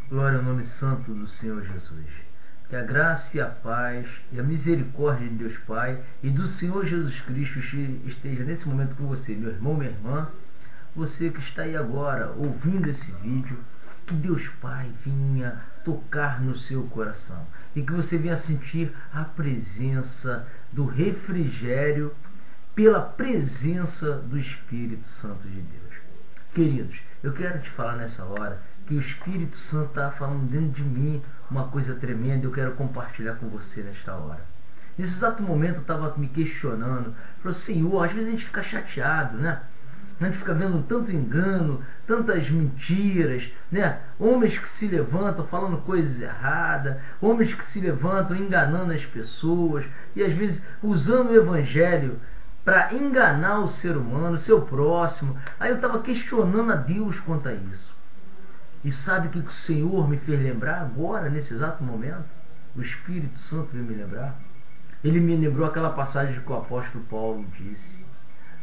Glória ao nome santo do Senhor Jesus. Que a graça e a paz e a misericórdia de Deus Pai e do Senhor Jesus Cristo esteja nesse momento com você, meu irmão, minha irmã, você que está aí agora ouvindo esse vídeo. Que Deus Pai venha tocar no seu coração e que você venha sentir a presença do refrigério pela presença do Espírito Santo de Deus. Queridos, eu quero te falar nessa hora que o Espírito Santo está falando dentro de mim uma coisa tremenda e eu quero compartilhar com você nesta hora. Nesse exato momento eu estava me questionando, falei, Senhor, às vezes a gente fica chateado, né? A gente fica vendo tanto engano, tantas mentiras, né? Homens que se levantam falando coisas erradas, homens que se levantam enganando as pessoas e às vezes usando o Evangelho para enganar o ser humano, o seu próximo. Aí eu estava questionando a Deus quanto a isso. E sabe o que o Senhor me fez lembrar agora, nesse exato momento? O Espírito Santo veio me lembrar. Ele me lembrou aquela passagem que o apóstolo Paulo disse.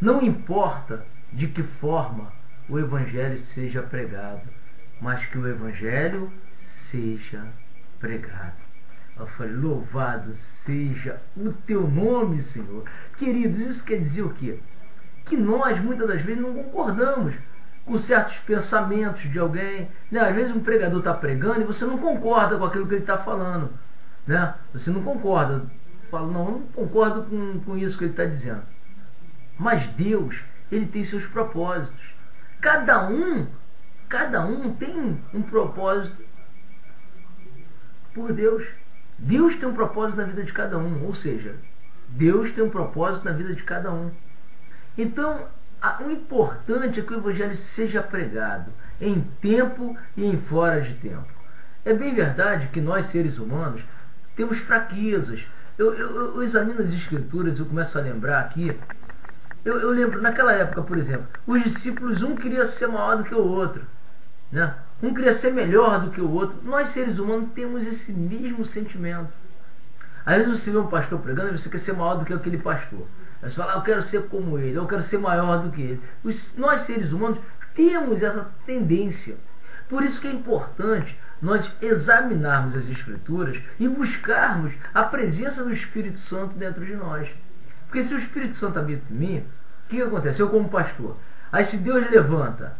Não importa de que forma o Evangelho seja pregado, mas que o Evangelho seja pregado. Eu falei, louvado seja o teu nome, Senhor. Queridos, isso quer dizer o quê? Que nós, muitas das vezes, não concordamos com certos pensamentos de alguém, né? Às vezes um pregador está pregando e você não concorda com aquilo que ele está falando, né? Você não concorda, fala, não, eu não concordo com isso que ele está dizendo. Mas Deus, ele tem seus propósitos. Cada um tem um propósito por Deus. Deus tem um propósito na vida de cada um, ou seja, Deus tem um propósito na vida de cada um. Então, o importante é que o Evangelho seja pregado em tempo e em fora de tempo. É bem verdade que nós, seres humanos, temos fraquezas. Eu examino as Escrituras, eu começo a lembrar aqui. Eu lembro, naquela época, por exemplo, os discípulos, um queria ser maior do que o outro, né? Um queria ser melhor do que o outro. Nós, seres humanos, temos esse mesmo sentimento. Às vezes você vê um pastor pregando e você quer ser maior do que aquele pastor. Aí você fala, eu quero ser como ele, eu quero ser maior do que ele. Nós, seres humanos, temos essa tendência. Por isso que é importante nós examinarmos as Escrituras e buscarmos a presença do Espírito Santo dentro de nós. Porque se o Espírito Santo habita em mim, o que acontece? Eu como pastor. Aí se Deus levanta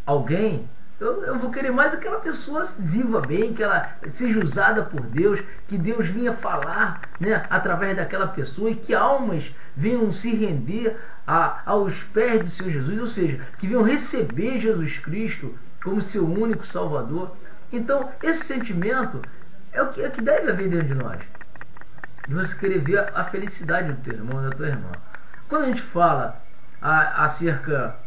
alguém, eu vou querer mais aquela pessoa viva bem, que ela seja usada por Deus, que Deus venha falar, né, através daquela pessoa e que almas venham se render aos pés do Senhor Jesus, ou seja, que venham receber Jesus Cristo como seu único Salvador. Então, esse sentimento é o que deve haver dentro de nós. De você querer ver a felicidade do teu irmão e da tua irmã. Quando a gente fala acerca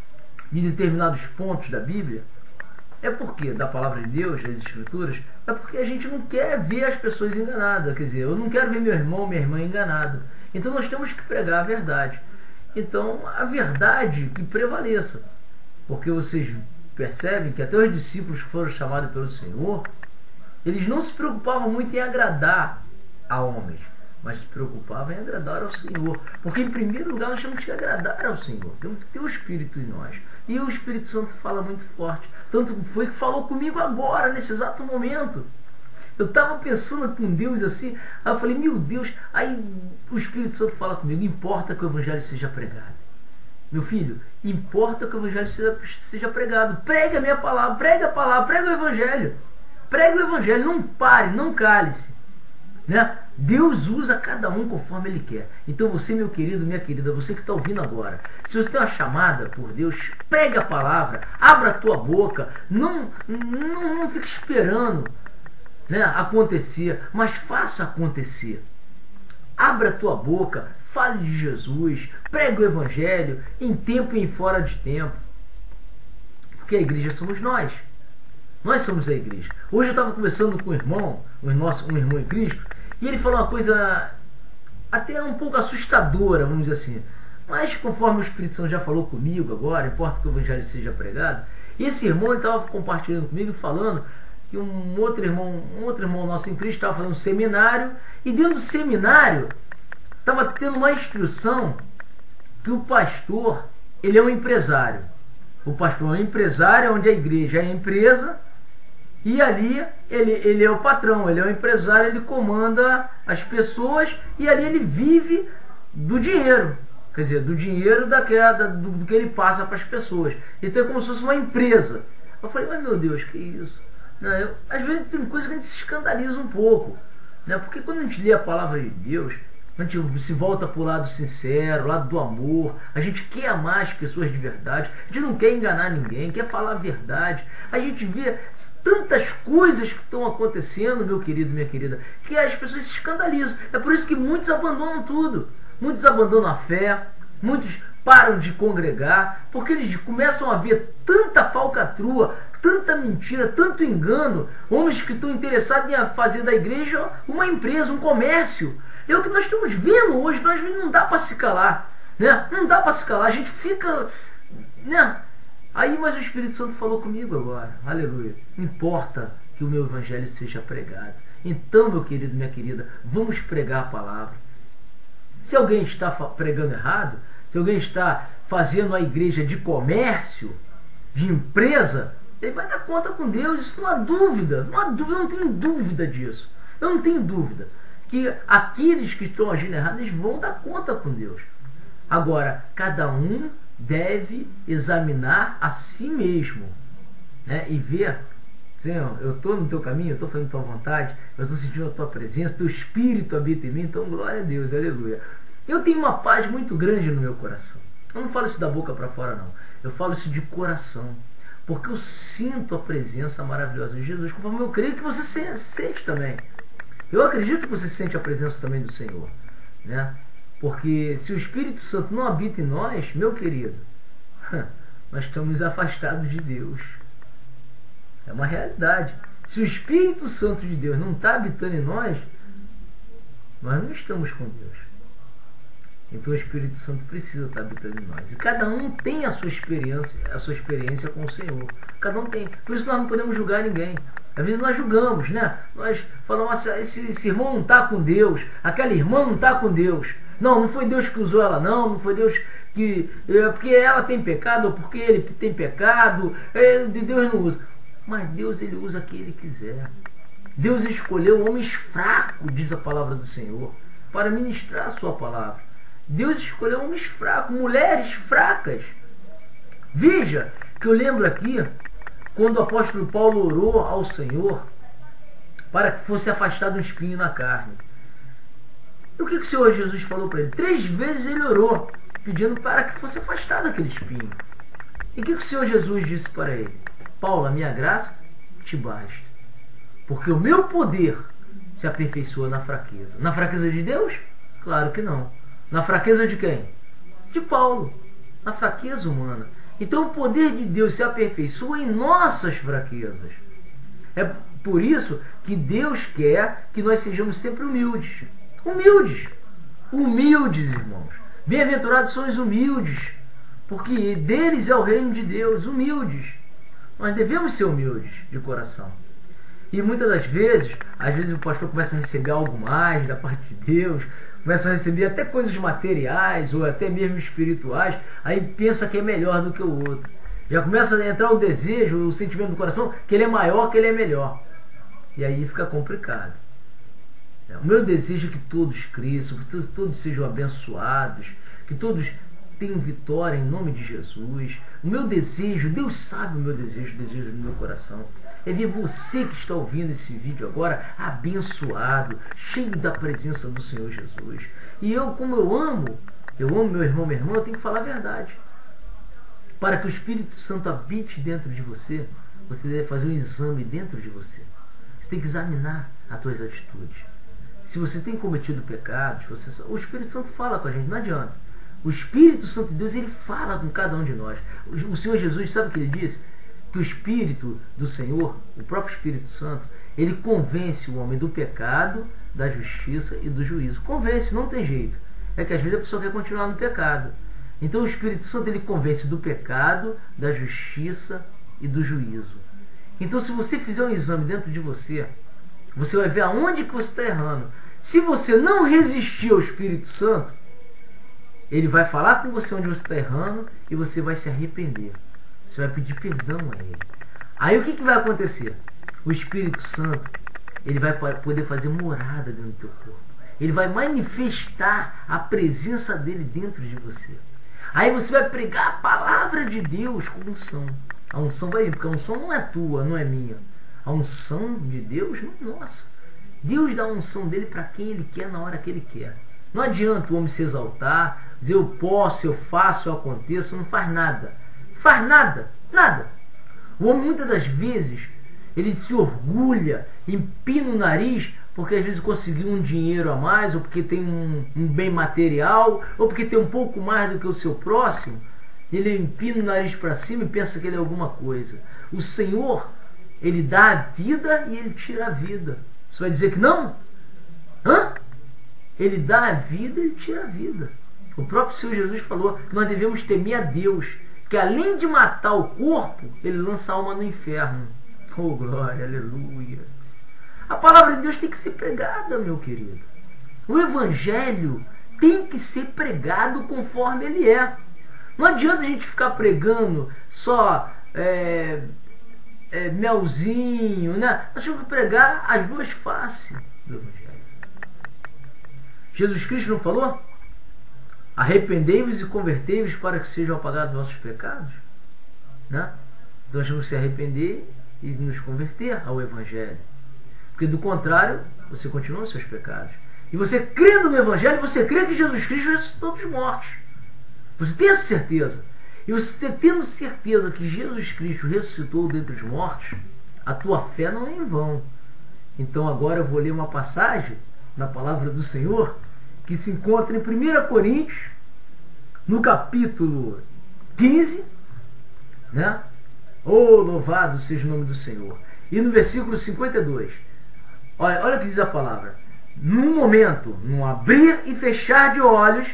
de determinados pontos da Bíblia, é porque, da palavra de Deus, das Escrituras, é porque a gente não quer ver as pessoas enganadas. Quer dizer, eu não quero ver meu irmão, minha irmã enganado. Então nós temos que pregar a verdade. Então a verdade que prevaleça. Porque vocês percebem que até os discípulos que foram chamados pelo Senhor, eles não se preocupavam muito em agradar a homens, mas se preocupavam em agradar ao Senhor. Porque em primeiro lugar nós temos que agradar ao Senhor. Temos que ter o Espírito em nós. E o Espírito Santo fala muito forte. Tanto foi que falou comigo agora, nesse exato momento. Eu estava pensando com Deus assim, aí eu falei, meu Deus, aí o Espírito Santo fala comigo, importa que o Evangelho seja pregado. Meu filho, importa que o Evangelho seja pregado. Prega a minha palavra, prega o Evangelho. Prega o Evangelho, não pare, não cale-se. Né? Deus usa cada um conforme Ele quer. Então você, meu querido, minha querida, você que está ouvindo agora, se você tem uma chamada por Deus, pregue a palavra, abra a tua boca, não fique esperando, né, acontecer, mas faça acontecer. Abra a tua boca, fale de Jesus, pregue o Evangelho em tempo e em fora de tempo. Porque a igreja somos nós. Nós somos a igreja. Hoje eu estava conversando com um irmão em Cristo, e ele falou uma coisa até um pouco assustadora, vamos dizer assim. Mas conforme o Espírito Santo já falou comigo agora, importa que o Evangelho seja pregado, esse irmão estava compartilhando comigo, falando que um outro irmão nosso em Cristo estava fazendo um seminário, e dentro do seminário estava tendo uma instrução que o pastor, ele é um empresário. O pastor é um empresário, onde a igreja é a empresa, E ali ele é o patrão, ele é o empresário, ele comanda as pessoas e ali ele vive do dinheiro. Quer dizer, do dinheiro do que ele passa para as pessoas. Então é como se fosse uma empresa. Eu falei, mas meu Deus, que isso? Não, às vezes tem coisa que a gente se escandaliza um pouco. Né? Porque quando a gente lê a palavra de Deus, a gente se volta para o lado sincero, o lado do amor. A gente quer amar as pessoas de verdade. A gente não quer enganar ninguém, quer falar a verdade. A gente vê tantas coisas que estão acontecendo, meu querido, minha querida, que as pessoas se escandalizam. É por isso que muitos abandonam tudo. Muitos abandonam a fé. Muitos param de congregar, porque eles começam a ver tanta falcatrua, tanta mentira, tanto engano. Homens que estão interessados em fazer da igreja uma empresa, um comércio. É o que nós estamos vendo hoje. Nós não dá para se calar, né? Não dá para se calar. A gente fica, né? Aí, mas o Espírito Santo falou comigo agora. Aleluia. Importa que o meu evangelho seja pregado. Então, meu querido, minha querida, vamos pregar a palavra. Se alguém está pregando errado, se alguém está fazendo a igreja de comércio, de empresa, ele vai dar conta com Deus. Isso não há dúvida. Não há dúvida. Eu não tenho dúvida disso. Eu não tenho dúvida que aqueles que estão agindo errado, eles vão dar conta com Deus. Agora, cada um deve examinar a si mesmo, né? E ver, Senhor, eu estou no teu caminho, eu estou fazendo a tua vontade, eu estou sentindo a tua presença, teu Espírito habita em mim, então glória a Deus, aleluia. Eu tenho uma paz muito grande no meu coração. Eu não falo isso da boca para fora, não. Eu falo isso de coração, porque eu sinto a presença maravilhosa de Jesus, conforme eu creio que você sente também. Eu acredito que você sente a presença também do Senhor, né? Porque se o Espírito Santo não habita em nós, meu querido, nós estamos afastados de Deus. É uma realidade. Se o Espírito Santo de Deus não está habitando em nós não estamos com Deus. Então o Espírito Santo precisa estar habitando em nós. E cada um tem a sua experiência com o Senhor. Cada um tem. Por isso nós não podemos julgar ninguém. Às vezes nós julgamos, né? Nós falamos assim, esse irmão não está com Deus, aquela irmã não está com Deus. Não foi Deus que usou ela, não foi Deus que... porque ela tem pecado, ou porque ele tem pecado, Deus não usa. Mas Deus, ele usa quem ele quiser. Deus escolheu homens fracos, diz a palavra do Senhor, para ministrar a sua palavra. Deus escolheu homens fracos, mulheres fracas. Veja que eu lembro aqui, quando o apóstolo Paulo orou ao Senhor para que fosse afastado um espinho na carne. E o que o Senhor Jesus falou para ele? 3 vezes ele orou, pedindo para que fosse afastado aquele espinho. E o que o Senhor Jesus disse para ele? Paulo, a minha graça te basta, porque o meu poder se aperfeiçoa na fraqueza. Na fraqueza de Deus? Claro que não. Na fraqueza de quem? De Paulo. Na fraqueza humana. Então o poder de Deus se aperfeiçoa em nossas fraquezas. É por isso que Deus quer que nós sejamos sempre humildes. Humildes. Humildes, irmãos. Bem-aventurados são os humildes, porque deles é o reino de Deus. Humildes. Nós devemos ser humildes de coração. E muitas das vezes, às vezes o pastor começa a receber algo mais da parte de Deus, começa a receber até coisas materiais ou até mesmo espirituais, aí pensa que é melhor do que o outro. Já começa a entrar o desejo, o sentimento do coração, que ele é maior, que ele é melhor. E aí fica complicado. O meu desejo é que todos cresçam, que todos sejam abençoados, que todos tenham vitória em nome de Jesus. O meu desejo, Deus sabe o meu desejo, o desejo do meu coração, é ver você que está ouvindo esse vídeo agora abençoado, cheio da presença do Senhor Jesus. E eu, como eu amo meu irmão, minha irmã, eu tenho que falar a verdade. Para que o Espírito Santo habite dentro de você, você deve fazer um exame dentro de você. Você tem que examinar as suas atitudes. Se você tem cometido pecados, o Espírito Santo fala com a gente, não adianta. O Espírito Santo de Deus, ele fala com cada um de nós. O Senhor Jesus, sabe o que ele disse? Que o Espírito do Senhor, o próprio Espírito Santo, ele convence o homem do pecado, da justiça e do juízo. Convence, não tem jeito. É que às vezes a pessoa quer continuar no pecado. Então o Espírito Santo, ele convence do pecado, da justiça e do juízo. Então se você fizer um exame dentro de você, você vai ver aonde que você está errando. Se você não resistir ao Espírito Santo, ele vai falar com você onde você está errando e você vai se arrepender. Você vai pedir perdão a ele. Aí o que vai acontecer? o Espírito Santo, ele vai poder fazer morada dentro do teu corpo. Ele vai manifestar a presença dele dentro de você. Aí você vai pregar a palavra de Deus com unção. A unção vai vir, porque a unção não é tua, não é minha. A unção de Deus não é nossa. Deus dá a unção dele para quem ele quer, na hora que ele quer. Não adianta o homem se exaltar, dizer eu posso, eu faço, eu aconteço, não faz nada. Faz nada, nada. O homem muitas das vezes, ele se orgulha, empina o nariz, porque às vezes conseguiu um dinheiro a mais, ou porque tem um bem material, ou porque tem um pouco mais do que o seu próximo. Ele empina o nariz para cima e pensa que ele é alguma coisa. O Senhor, ele dá a vida e ele tira a vida. Você vai dizer que não? Hã? Ele dá a vida e ele tira a vida. O próprio Senhor Jesus falou que nós devemos temer a Deus, que além de matar o corpo, ele lança a alma no inferno. Oh, glória, aleluia. A palavra de Deus tem que ser pregada, meu querido. O Evangelho tem que ser pregado conforme ele é. Não adianta a gente ficar pregando só melzinho, né? Nós temos que pregar as duas faces do Evangelho. Jesus Cristo não falou? Arrependei-vos e convertei-vos para que sejam apagados os vossos pecados, né? Então nós temos que se arrepender e nos converter ao Evangelho, porque do contrário você continua nos seus pecados. E você crendo no Evangelho, você crê que Jesus Cristo ressuscitou dos mortos. Você tem essa certeza. E você tendo certeza que Jesus Cristo ressuscitou dentre os mortos, a tua fé não é em vão. Então agora eu vou ler uma passagem na palavra do Senhor que se encontra em 1 Coríntios, no capítulo 15, né? Oh, louvado seja o nome do Senhor. E no versículo 52, olha o que diz a palavra. Num momento, num abrir e fechar de olhos,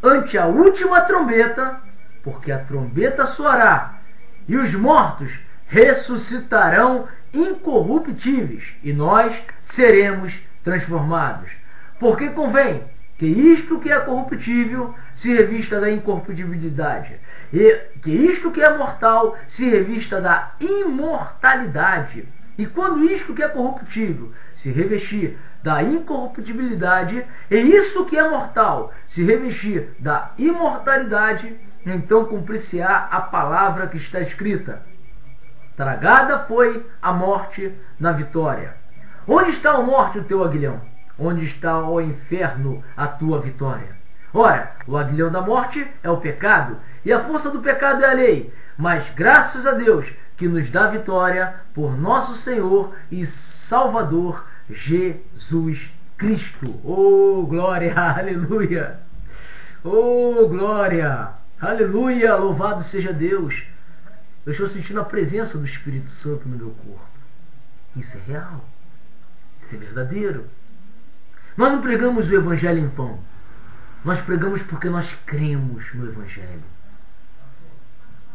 ante a última trombeta, porque a trombeta soará, e os mortos ressuscitarão incorruptíveis, e nós seremos transformados. Porque convém que isto que é corruptível se revista da incorruptibilidade, e que isto que é mortal se revista da imortalidade. E quando isto que é corruptível se revestir da incorruptibilidade, e isso que é mortal se revestir da imortalidade, então cumprir-se-á a palavra que está escrita: tragada foi a morte na vitória. Onde está a morte, o teu aguilhão? Onde está o inferno, a tua vitória? Ora, o aguilhão da morte é o pecado, e a força do pecado é a lei. Mas graças a Deus que nos dá vitória por nosso Senhor e Salvador Jesus Cristo. Oh, glória, aleluia. Oh, glória, aleluia, louvado seja Deus. Eu estou sentindo a presença do Espírito Santo no meu corpo. Isso é real, isso é verdadeiro. Nós não pregamos o Evangelho em vão. Nós pregamos porque nós cremos no Evangelho.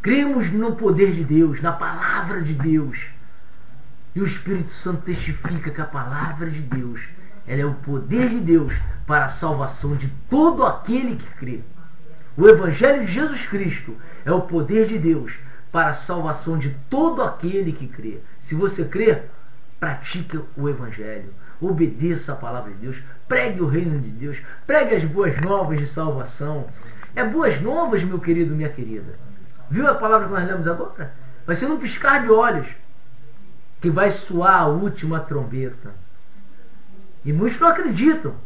Cremos no poder de Deus, na palavra de Deus. E o Espírito Santo testifica que a palavra de Deus, ela é o poder de Deus para a salvação de todo aquele que crê. O Evangelho de Jesus Cristo é o poder de Deus para a salvação de todo aquele que crê. Se você crê, pratique o Evangelho. Obedeça a palavra de Deus, pregue o reino de Deus, pregue as boas novas de salvação. É boas novas, meu querido, minha querida. Viu a palavra que nós lemos agora? Vai ser num piscar de olhos que vai soar a última trombeta. E muitos não acreditam.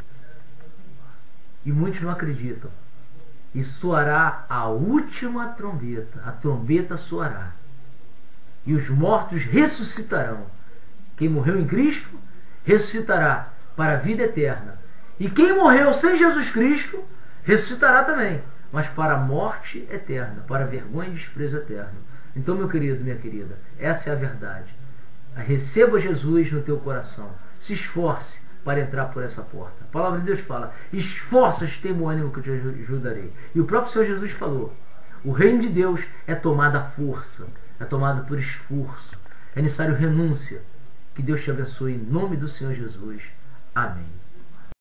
E muitos não acreditam. E soará a última trombeta. A trombeta soará. E os mortos ressuscitarão. Quem morreu em Cristo ressuscitará para a vida eterna. E quem morreu sem Jesus Cristo ressuscitará também, mas para a morte eterna, para a vergonha e desprezo eterno. Então, meu querido, minha querida, essa é a verdade. Receba Jesus no teu coração. Se esforce para entrar por essa porta. A palavra de Deus fala: esforça-te, tem bom ânimo que eu te ajudarei. E o próprio Senhor Jesus falou: o reino de Deus é tomado à força, é tomado por esforço, é necessário renúncia. Que Deus te abençoe em nome do Senhor Jesus. Amém.